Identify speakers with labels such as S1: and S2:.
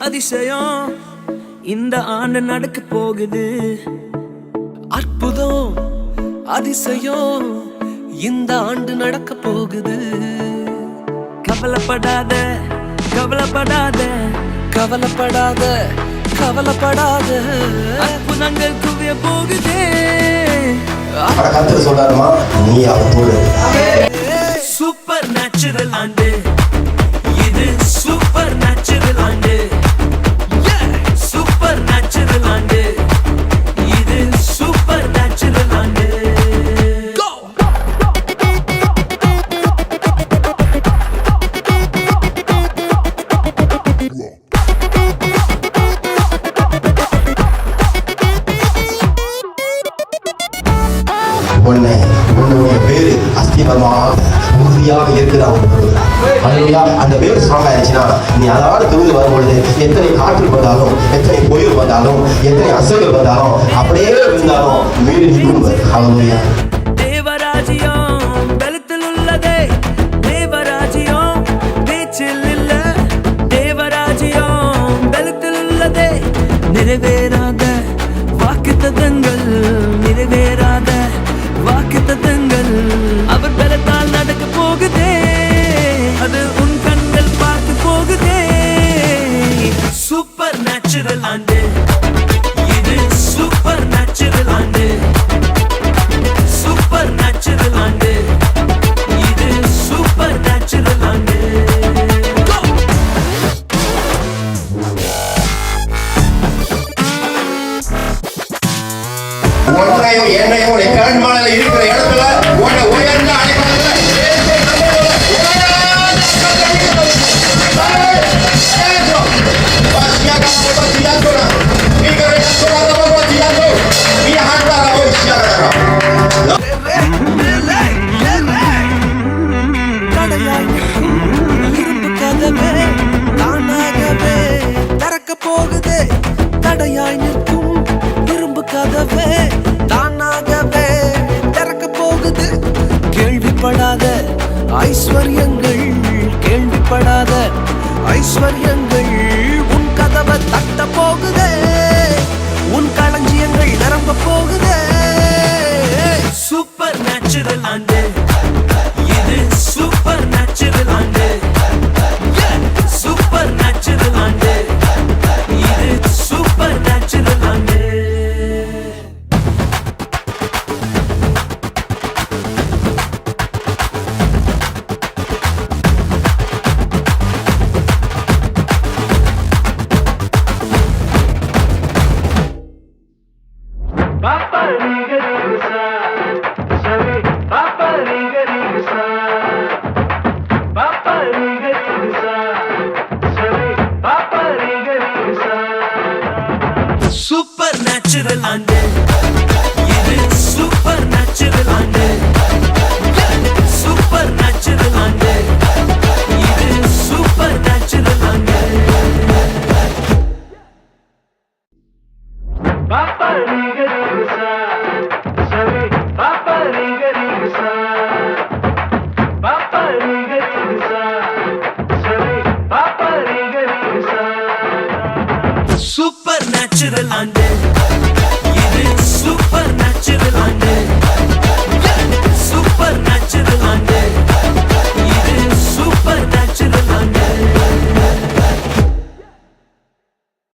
S1: அதிசயம் இந்த ஆண்டு நடக்க போகுது.
S2: அற்புதம் அதிசயம் இந்த ஆண்டு நடக்க போகுது.
S1: கவலைப்படாத கவலைப்படாத
S2: கவலைப்படாத கவலைப்படாத
S1: அற்புதங்கள் குவிய போகுதே.
S3: கருத்து சொல்றாருமா நீ அவத்தோடு
S1: சூப்பர் நேச்சுரல் ஆண்டு இது, சூப்பர் நேச்சுரல் ஆண்டு, சூப்பர் நேச்சுரல் ஆண்டு இது, சூப்பர் நேச்சுரல் ஆண்டு.
S3: உன்னுடைய பேரு அஸ்திபரமாக உறுதியாக இருக்குதா. அந்த பேர் ஸ்ட்ராங் ஆயிடுச்சுன்னா நீ அதாவது தொழில் வரும்பொழுது எத்தனை காற்று வந்தாலும், எத்தனை புயல் வந்தாலும், எத்தனை அசைகள் வந்தாலும், அப்படியே இருந்தாலும் வீடு நிற்கும். அவனுடைய
S1: தேவராஜ்யம் பலத்தில் உள்ளதே, தேவராஜ்யம் பேச்சில் இல்ல. தேவராஜ்யம் பலத்தில் உள்ளதே, நிறைவேறாத வாக்குத்தத்தங்கள், நிறைவேறாத வாக்குத்தத்தங்கள் அவர் பலத்தால் நடக்க போகுதே. அது உன் கண்கள் பார்த்து போகுதே. சூப்பர் நேச்சுரல் ஆண்டு இது, சூப்பர் நேச்சுரல் ஆண்டு, சூப்பர் நேச்சுரல் ஆண்டு இது, சூப்பர் நேச்சுரல் ஆண்டு.
S3: ஒன்றையும் என்னையும் உடைய கண்மாலையில இருக்கிற இடத்துல உன்னை உயர்ந்த அனைவரத்துல
S2: போகுது தடையாய் நிற்கும் இரும்பு கதவே தானாகவே திறக்க போகுது. கேள்விப்படாத ஐஸ்வர்யங்கள், கேள்விப்படாத ஐஸ்வர்யங்கள் உன் கதவை தட்ட போகுது. உன் களஞ்சியங்கள் நிரம்ப போகுது.
S1: சூப்பர் நேச்சுரல் ஆண்டு இது, சூப்பர் நேச்சுரல் ஆண்டு, சூப்பர் நேச்சுரல் ஆண்டு இது, சூப்பர் நேச்சுரல் ஆண்டு. சூப்பர் நேச்சுரல் ஆண்டு இது, சூப்பர் நேச்சுரல் ஆண்டு, சூப்பர் நேச்சுரல் ஆண்டு இது, சூப்பர் நேச்சுரல் ஆண்டு. சூப்பர்